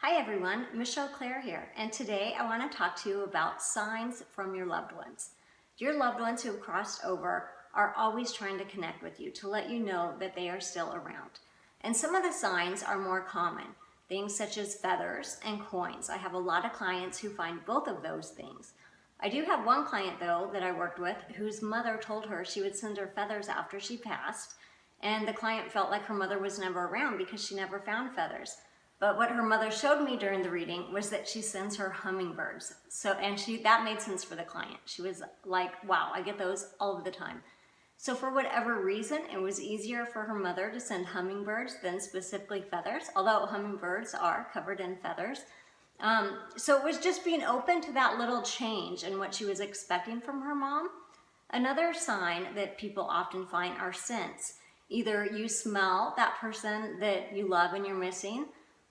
Hi everyone, Michelle Claire here, and today I want to talk to you about signs from your loved ones. Your loved ones who have crossed over are always trying to connect with you to let you know that they are still around. And some of the signs are more common, things such as feathers and coins. I have a lot of clients who find both of those things. I do have one client though that I worked with whose mother told her she would send her feathers after she passed, and the client felt like her mother was never around because she never found feathers. But what her mother showed me during the reading was that she sends her hummingbirds. That made sense for the client. She was like, wow, I get those all of the time. So for whatever reason, it was easier for her mother to send hummingbirds than specifically feathers, although hummingbirds are covered in feathers. So it was just being open to that little change in what she was expecting from her mom. Another sign that people often find are scents. Either you smell that person that you love and you're missing,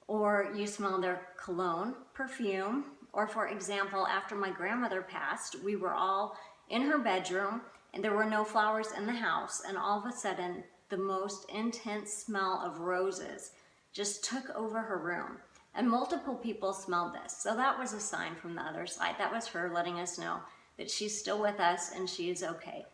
or you smell their cologne, perfume, or for example, after my grandmother passed, we were all in her bedroom and there were no flowers in the house, and all of a sudden, the most intense smell of roses just took over her room. And multiple people smelled this. So that was a sign from the other side. That was her letting us know that she's still with us and she is okay.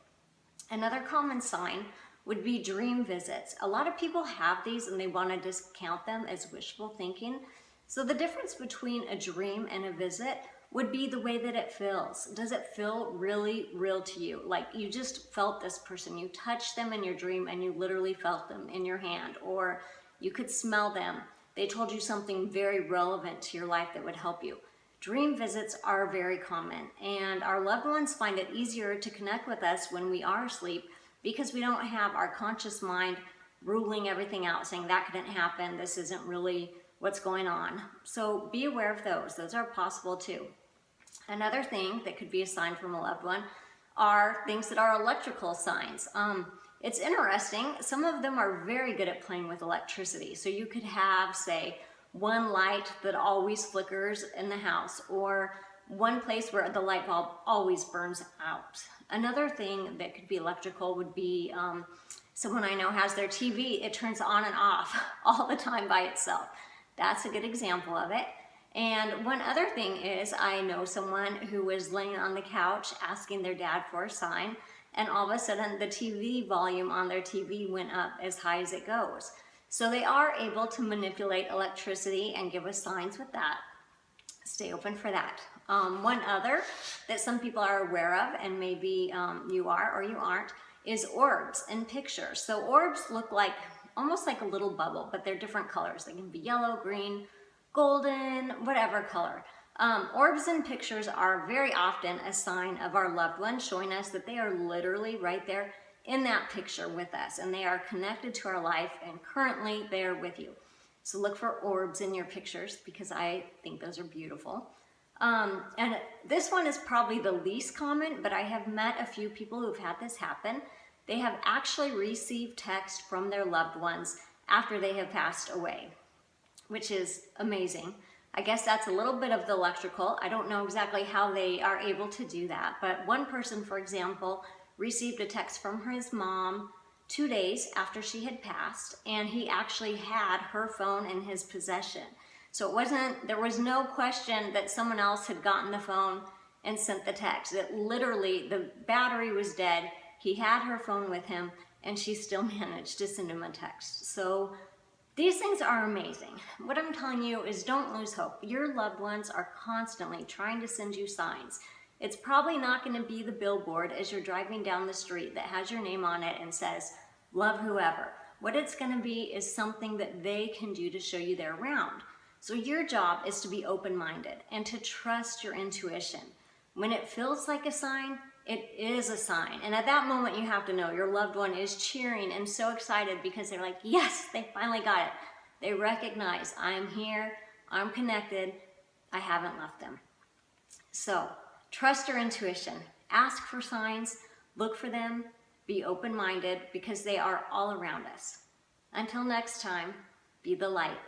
Another common sign would be dream visits. A lot of people have these and they want to discount them as wishful thinking. So the difference between a dream and a visit would be the way that it feels. Does it feel really real to you? Like you just felt this person, you touched them in your dream and you literally felt them in your hand, or you could smell them. They told you something very relevant to your life that would help you. Dream visits are very common, and our loved ones find it easier to connect with us when we are asleep because we don't have our conscious mind ruling everything out, saying that couldn't happen, this isn't really what's going on. So be aware of those. Those are possible too. Another thing that could be a sign from a loved one are things that are electrical signs. It's interesting, some of them are very good at playing with electricity. So you could have, say, one light that always flickers in the house, or one place where the light bulb always burns out. Another thing that could be electrical would be someone I know has their TV, it turns on and off all the time by itself. That's a good example of it. And one other thing is, I know someone who was laying on the couch asking their dad for a sign, and all of a sudden the TV volume on their TV went up as high as it goes. So they are able to manipulate electricity and give us signs with that. Stay open for that. One other that some people are aware of, and maybe you are or you aren't, is orbs in pictures. So orbs look like almost like a little bubble, but they're different colors. They can be yellow, green, golden, whatever color. Orbs in pictures are very often a sign of our loved ones, showing us that they are literally right there in that picture with us, and they are connected to our life, and currently they are with you. So look for orbs in your pictures because I think those are beautiful. And this one is probably the least common, but I have met a few people who've had this happen. They have actually received text from their loved ones after they have passed away, which is amazing. I guess that's a little bit of the electrical. I don't know exactly how they are able to do that, but one person, for example, received a text from his mom 2 days after she had passed, and he actually had her phone in his possession. So there was no question that someone else had gotten the phone and sent the text. That literally, the battery was dead, he had her phone with him, and she still managed to send him a text. So these things are amazing. What I'm telling you is don't lose hope. Your loved ones are constantly trying to send you signs. It's probably not going to be the billboard as you're driving down the street that has your name on it and says, love whoever. What it's going to be is something that they can do to show you they're around. So your job is to be open-minded and to trust your intuition. When it feels like a sign, it is a sign. And at that moment, you have to know your loved one is cheering and so excited because they're like, yes, they finally got it. They recognize, I'm here, I'm connected, I haven't left them. So trust your intuition. Ask for signs, look for them, be open-minded because they are all around us. Until next time, be the light.